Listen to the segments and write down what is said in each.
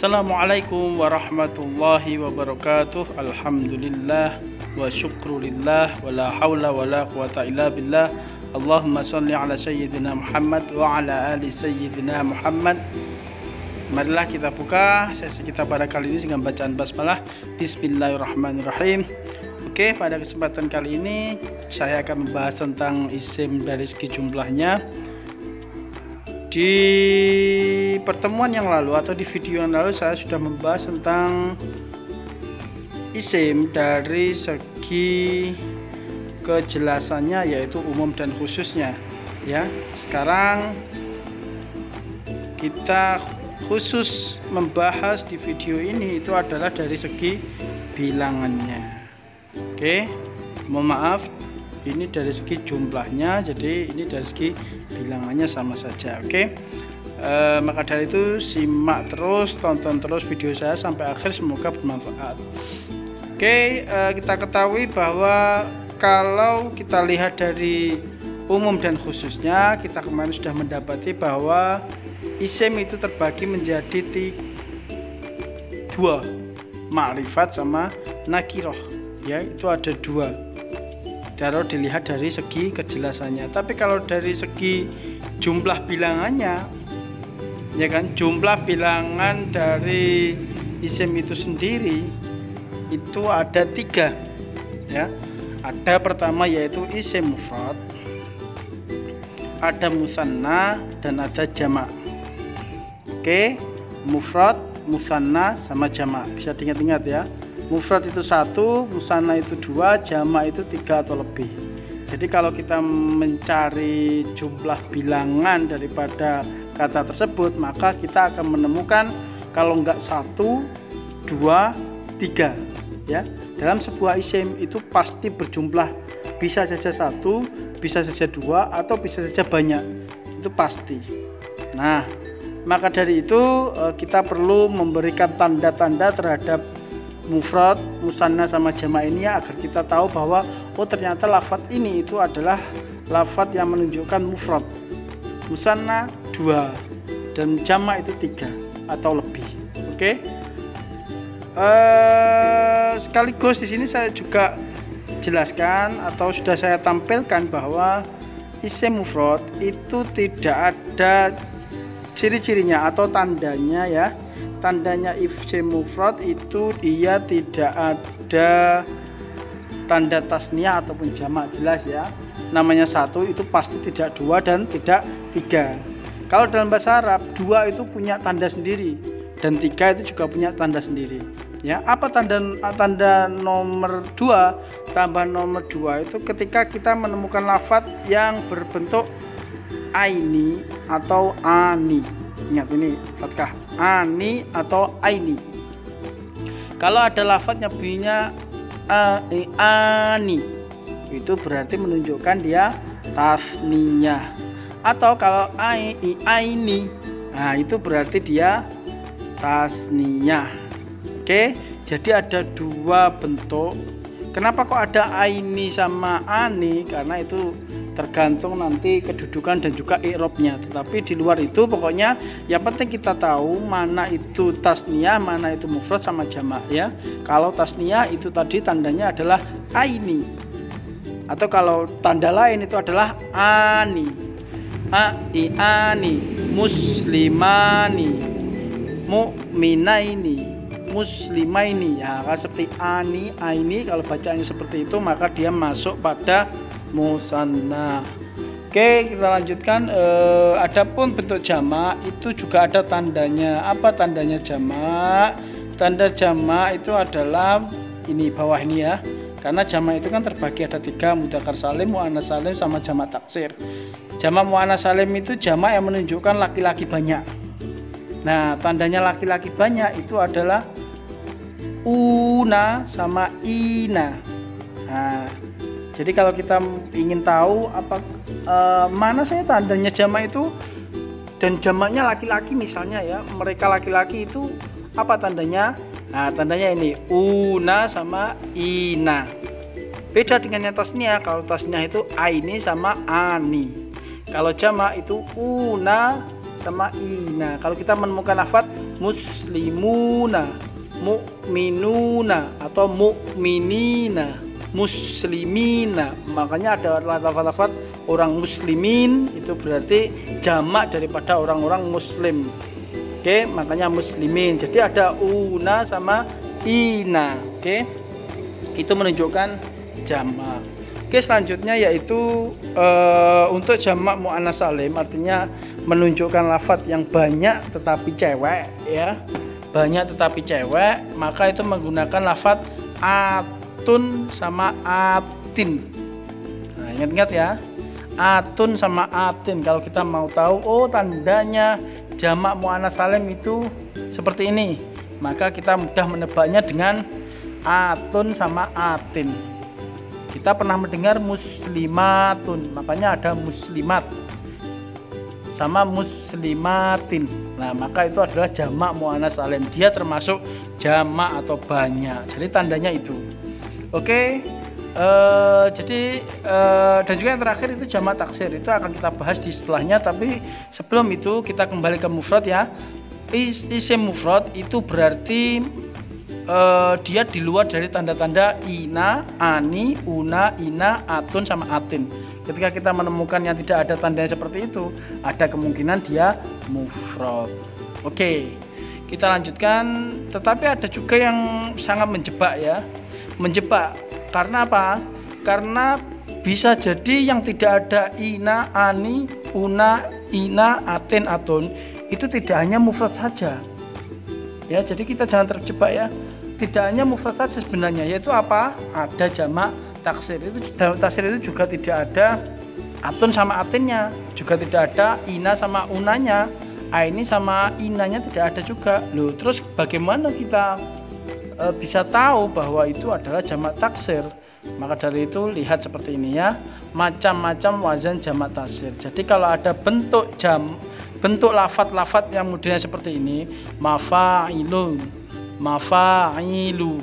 Assalamualaikum warahmatullahi wabarakatuh. Alhamdulillah wa syukrulillah wa la hawla wa la quwata illa billah. Allahumma salli ala sayyidina Muhammad wa ala ali sayyidina Muhammad. Marilah kita buka sesi kita pada kali ini dengan bacaan basmalah. Bismillahirrahmanirrahim. Oke, pada kesempatan kali ini saya akan membahas tentang isim dari segi jumlahnya. Di pertemuan yang lalu atau di video yang lalu saya sudah membahas tentang isim dari segi kejelasannya, yaitu umum dan khususnya ya. Sekarang kita khusus membahas di video ini itu adalah dari segi bilangannya. Oke, mohon maaf, ini dari segi jumlahnya, jadi ini dari segi bilangannya sama saja. Oke, maka dari itu simak terus, tonton terus video saya sampai akhir, semoga bermanfaat. Oke, kita ketahui bahwa kalau kita lihat dari umum dan khususnya, kita kemarin sudah mendapati bahwa isim itu terbagi menjadi dua, ma'rifat sama nakiroh ya, itu ada dua kalau dilihat dari segi kejelasannya. Tapi kalau dari segi jumlah bilangannya ya kan, jumlah bilangan dari isim itu sendiri itu ada tiga ya. Ada pertama yaitu isim mufrad, ada musanna, dan ada jamak. Oke, mufrad, musanna sama jamak bisa diingat-ingat ya. Mufrad itu 1, musanna itu 2, jamak itu 3 atau lebih. Jadi kalau kita mencari jumlah bilangan daripada kata tersebut, maka kita akan menemukan kalau enggak 1, 2, 3 ya. Dalam sebuah isim itu pasti berjumlah, bisa saja 1, bisa saja 2, atau bisa saja banyak, itu pasti. Nah, maka dari itu kita perlu memberikan tanda-tanda terhadap mufrad, musanna sama jamak ini ya, agar kita tahu bahwa oh ternyata lafadz ini itu adalah lafadz yang menunjukkan mufrad, musanna 2, dan jamak itu 3 atau lebih. Oke. Sekaligus di sini saya juga jelaskan atau sudah saya tampilkan bahwa isim mufrad itu tidak ada ciri-cirinya atau tandanya ya. Tandanya isim mufrad itu dia tidak ada tanda tasniah ataupun jamak, jelas ya. Namanya 1 itu pasti tidak 2 dan tidak 3. Kalau dalam bahasa Arab 2 itu punya tanda sendiri dan 3 itu juga punya tanda sendiri ya. Apa tanda nomor 2? Tambah nomor 2 itu ketika kita menemukan lafadz yang berbentuk aini atau ani. Ingat ini fathah, ani atau aini. Kalau ada lafadz yang bunyinya ani, itu berarti menunjukkan dia tasniyah. Atau kalau aini, nah itu berarti dia tasniyah. Oke, jadi ada dua bentuk. Kenapa kok ada aini sama ani? Karena itu tergantung nanti kedudukan dan juga i'rabnya. Tetapi di luar itu pokoknya yang penting kita tahu mana itu tasniyah, mana itu mufrad sama jamak ya. Kalau tasniyah itu tadi tandanya adalah aini, atau kalau tanda lain itu adalah ani. Ani, muslimani, mu'minaini, muslimaini ya, kan seperti ani, aini. Kalau bacaannya seperti itu maka dia masuk pada musanna. Oke, kita lanjutkan. Adapun bentuk jamak itu juga ada tandanya. Apa tandanya jamak? Tanda jamak itu adalah ini, bawah ini ya. Karena jamak itu kan terbagi ada 3, mudzakkar salim, muannats salim, sama jamak taksir. Jamak muannats salim itu jamak yang menunjukkan laki-laki banyak. Nah, tandanya laki-laki banyak itu adalah una sama ina. Nah, jadi kalau kita ingin tahu mana saya tandanya jamak itu, dan jamaknya laki-laki misalnya ya, mereka laki-laki itu apa tandanya? Nah, tandanya ini una sama ina. Beda dengan yang tasniah. Kalau tasniah itu aini sama ani. Kalau jamak itu una sama ina. Kalau kita menemukan lafadz muslimuna, mu'minuna atau mu'minina, muslimina. Makanya ada lafaz-lafaz orang muslimin itu berarti jamak daripada orang-orang muslim. Oke, makanya muslimin. Jadi ada una sama ina. Oke, itu menunjukkan jamak. Oke, selanjutnya yaitu untuk jamak muannas salim, artinya menunjukkan lafaz yang banyak tetapi cewek, ya, banyak tetapi cewek, maka itu menggunakan lafaz atun sama atin. Nah, ingat-ingat ya, atun sama atin. Kalau kita mau tahu, oh tandanya jamak muannas salim itu seperti ini, maka kita mudah menebaknya dengan atun sama atin. Kita pernah mendengar muslimatun, makanya ada muslimat sama muslimatin. Nah, maka itu adalah jamak muannas salim. Dia termasuk jamak atau banyak. Jadi tandanya itu. Oke. Dan juga yang terakhir itu jamak taksir, itu akan kita bahas di setelahnya. Tapi sebelum itu kita kembali ke mufrad ya. Isim mufrad itu berarti dia di luar dari tanda-tanda ina, ani, una, ina, atun sama atin. Ketika kita menemukan yang tidak ada tandanya seperti itu, ada kemungkinan dia mufrad. Oke, kita lanjutkan. Tetapi ada juga yang sangat menjebak ya. Menjebak karena apa? Karena bisa jadi yang tidak ada ina, ani, una, ina, atin, atun itu tidak hanya mufrad saja. Ya, jadi kita jangan terjebak ya. Tidak hanya mufrad saja sebenarnya, yaitu apa? Ada jamak taksir. Itu jamak taksir itu juga tidak ada atun sama atinnya, juga tidak ada ina sama unanya, aini sama inanya tidak ada juga. Loh, terus bagaimana kita bisa tahu bahwa itu adalah jamak taksir? Maka dari itu lihat seperti ini ya, macam-macam wazan jamak taksir. Jadi kalau ada bentuk lafat-lafat yang modelnya seperti ini, mafa'ilun, mafa'ilu,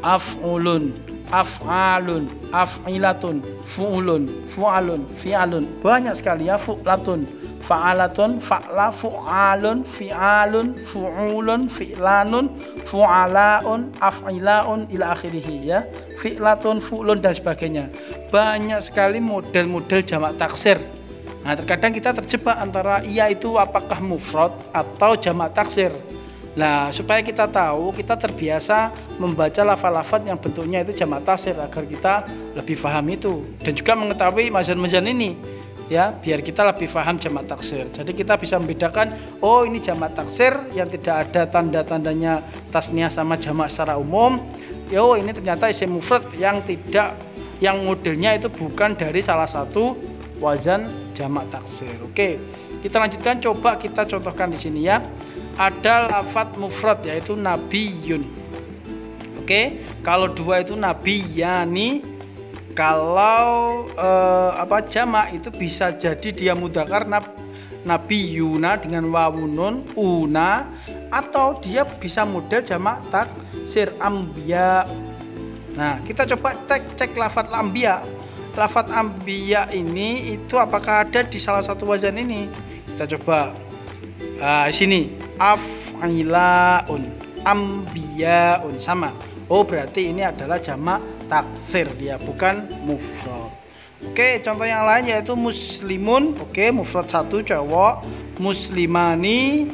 af'ulun, af'alun, af'ilatun, fu'ulun, fu'alun, fi'alun, banyak sekali ya, fu'latun, fa'alatun, fa'la, fu'alun, fi'alun, fu'ulun, fi'lanun, fu'alaun, af'ilaun, ila akhirih ya, fi'latun, fu'lun dan sebagainya. Banyak sekali model-model jamak taksir. Nah, terkadang kita terjebak antara iya itu apakah mufrad atau jamak taksir. Nah, supaya kita tahu, kita terbiasa membaca lafaz-lafaz yang bentuknya itu jamak taksir agar kita lebih paham itu, dan juga mengetahui mazan-mazan ini ya, biar kita lebih paham jamak taksir. Jadi kita bisa membedakan, oh ini jamak taksir yang tidak ada tanda-tandanya tasniah sama jamak secara umum. Oh ini ternyata isim mufrad yang modelnya itu bukan dari salah satu wazan jamak taksir. Oke, kita lanjutkan, coba kita contohkan di sini ya. Ada lafaz mufrad yaitu nabiyun. Oke, kalau dua itu nabiyani. Kalau jamak itu bisa jadi dia mudzakkar nabiyuna dengan wawunun una, atau dia bisa model jamak taksir ambiya. Nah, kita coba cek lafaz ambiya. Lafaz ambiya ini itu apakah ada di salah satu wazan ini? Kita coba. Di sini af'ilaun, ambiyaun sama. Oh, berarti ini adalah jamak taksir, dia bukan mufrad. Oke, contoh yang lain yaitu muslimun. Oke, mufrad satu cowok, muslimani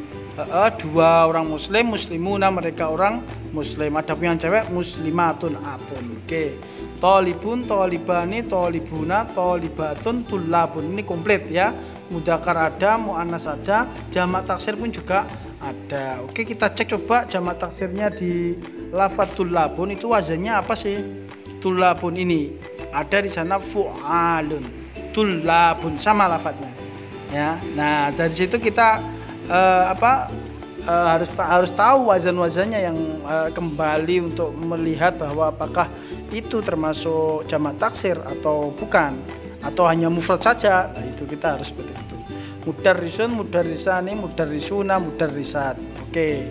dua orang muslim, muslimuna mereka orang muslim. Ada yang cewek muslimatun atun. Oke, tolibun, tolibani, tolibuna, tolibatun, tulabun. Ini komplit ya. Mudzakkar ada, muannas ada, jamak taksir pun juga ada. Oke, kita cek coba jamak taksirnya di lafaz tulabun itu wazannya apa sih? Tulabun ini ada di sana fu'alun, tulabun sama lafaznya ya. Nah, dari situ kita harus tahu wazan-wazannya yang kembali untuk melihat bahwa apakah itu termasuk jamak taksir atau bukan, atau hanya mufrad saja. Nah, itu kita harus seperti itu. Mudarrisun, mudarrisani, mudarrisuna, mudarrisat. Oke.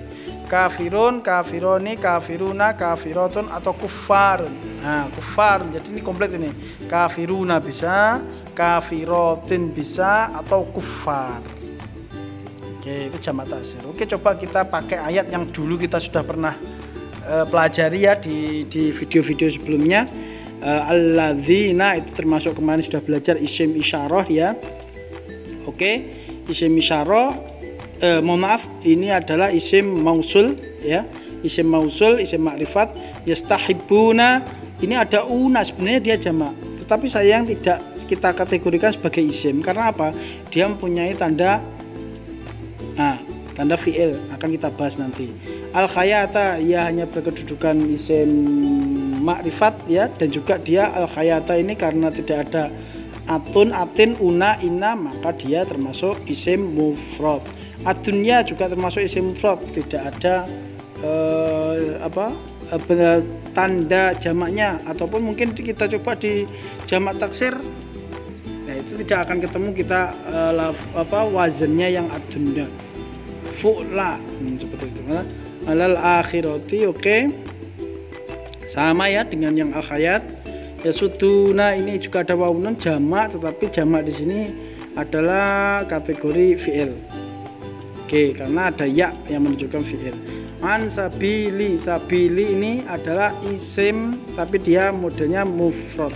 Kafirun, kafironi, kafiruna, kafiratun atau kufarun. Nah, kufarun. Jadi ini komplit ini. Kafiruna bisa, kafiratin bisa, atau kufar. Oke, itu jamak taksir. Oke, coba kita pakai ayat yang dulu kita sudah pernah pelajari ya di video-video sebelumnya. Alladzina itu termasuk kemarin sudah belajar isim isyarah ya. Oke, isim isyarah mohon maaf, ini adalah isim mausul ya. Isim mausul, isim makrifat. Yastahibuna, ini ada una, sebenarnya dia jamak. Tetapi sayang tidak kita kategorikan sebagai isim. Karena apa? Dia mempunyai tanda fi'il, akan kita bahas nanti. Al khayata, ia hanya berkedudukan isim makrifat ya, dan juga dia al khayata ini karena tidak ada atun, atin, una, inna, maka dia termasuk isim mufrad. Adunya juga termasuk isim mufrad, tidak ada tanda jamaknya, ataupun mungkin kita coba di jamak taksir. Nah, itu tidak akan ketemu kita wazannya yang adunya. Fu'la seperti itu. Alal akhirati, oke. Sama ya dengan yang al-khayat. Ya suduna, ini juga ada wawun jamak, tetapi jamak di sini adalah kategori fi'il. Oke, karena ada ya yang menunjukkan fi'il. An sabili, sabili ini adalah isim tapi dia modelnya mufrad.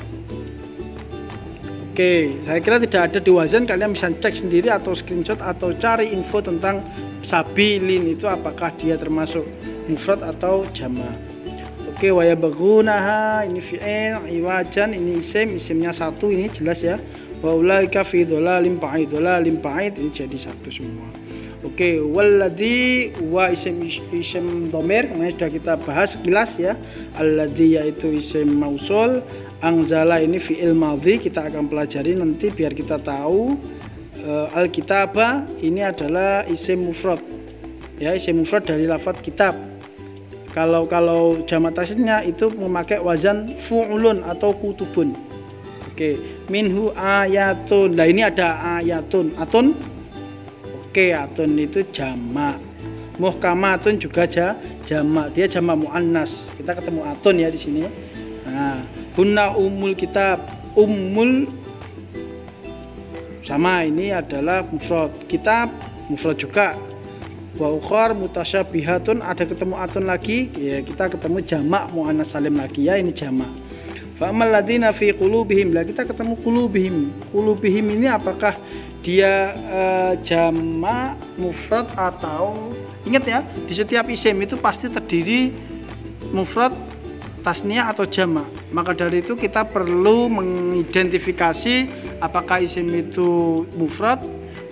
Oke, saya kira tidak ada di wazan, kalian bisa cek sendiri atau screenshot atau cari info tentang sabilin itu apakah dia termasuk mufrad atau jamak. Oke, wa yabghunaha ini fi'il, iwajan ini isimnya satu, ini jelas ya. Wa ulaika fi dhalalim ba'id, dhalalim ba'id ini jadi satu semua. Oke, walladzi wa isim dhamir, ini sudah kita bahas sekilas ya. Alladzi yaitu isim mausul, anzala ini fi'il madhi, kita akan pelajari nanti biar kita tahu. Al-kitaba ini adalah isim mufrad ya, isim mufrad dari lafaz kitab. Kalau jamak taksirnya itu memakai wazan fu'ulun atau kutubun. Oke, minhu ayatun. Nah, ini ada ayatun, atun. Oke, atun itu jamak. Muhkamatun juga jamak, dia jamak muannas. Kita ketemu atun ya di sini. Nah, hunna umul kitab, ummul sama, ini adalah mufrad. Kitab mufrad juga. Wa ukhar mutasyabihatun, ada ketemu atun lagi ya, kita ketemu jamak muannas salim lagi ya, ini jamak. Fa amal ladzina fi qulubihim, lah kita ketemu qulubihim. Qulubihim ini apakah dia jamak mufrad atau, ingat ya, di setiap isim itu pasti terdiri mufrad, tasniah atau jamak. Maka dari itu kita perlu mengidentifikasi apakah isim itu mufrad,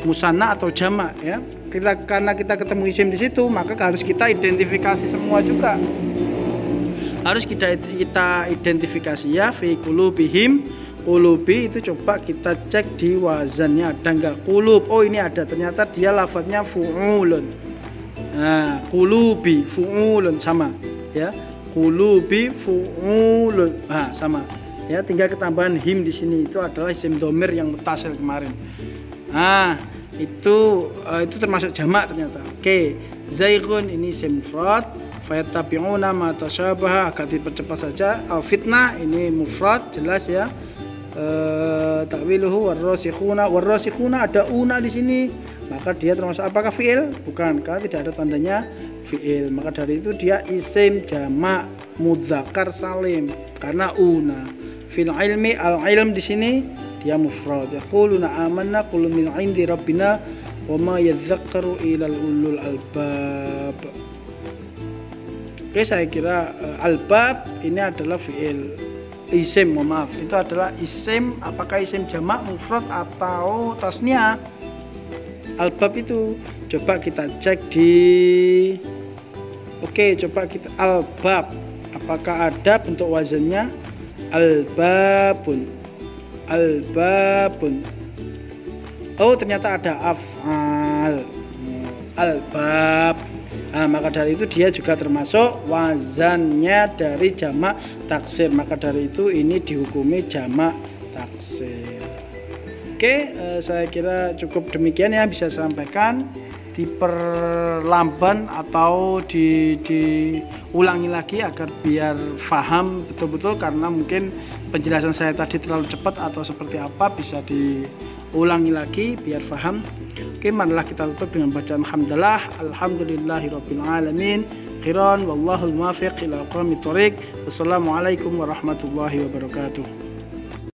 musanna atau jamak ya. Karena kita ketemu isim di situ, maka harus kita identifikasi semua juga. Harus kita identifikasi ya. Fi qulubihim, qulubi itu coba kita cek di wazannya ada enggak qulub. Oh, ini ada, ternyata dia lafadznya fu'ulun. Nah, qulubi fu'ulun sama ya. Qulubi fu'ulun. Nah, sama. Ya, tinggal ketambahan him di sini, itu adalah isim dhamir yang mutasil kemarin. Nah, itu termasuk jamak ternyata. Oke, zaighun ini isim mufrad, fayattabi'una ma tasyabaha, agak dipercepat saja. Fitnah ini mufrad, jelas ya. Ta'wiluhu warrasikhuna ada una di sini. Maka dia termasuk apakah fi'il? Bukan, karena tidak ada tandanya fi'il. Maka dari itu dia isim jamak mudzakkar salim karena una. Fil ilmi, al ilm di sini dia mufrad. Yaquluna amanna qul min 'indi rabbina wa ma yadhakkaru ilal ulul albab. Oke, saya kira albab ini adalah fi'il, isim, mohon maaf, itu adalah isim. Apakah isim jamak mufrad atau tasniah? Albab itu coba kita cek di, oke, coba kita albab, apakah ada bentuk wazannya? Albabun, albabun. Oh, ternyata ada af'al, albab. Nah, maka dari itu dia juga termasuk wazannya dari jamak taksir. Maka dari itu ini dihukumi jamak taksir. Oke, saya kira cukup demikian ya bisa sampaikan. diperlamban atau diulangi lagi agar biar paham betul-betul, karena mungkin penjelasan saya tadi terlalu cepat atau seperti apa, bisa diulangi lagi biar paham. Oke, marilah kita tutup dengan bacaan hamdalah. Alhamdulillahirabbil alamin. Khairan wallahul muwaffiq ila aqwamit thoriq. Wassalamualaikum warahmatullahi wabarakatuh.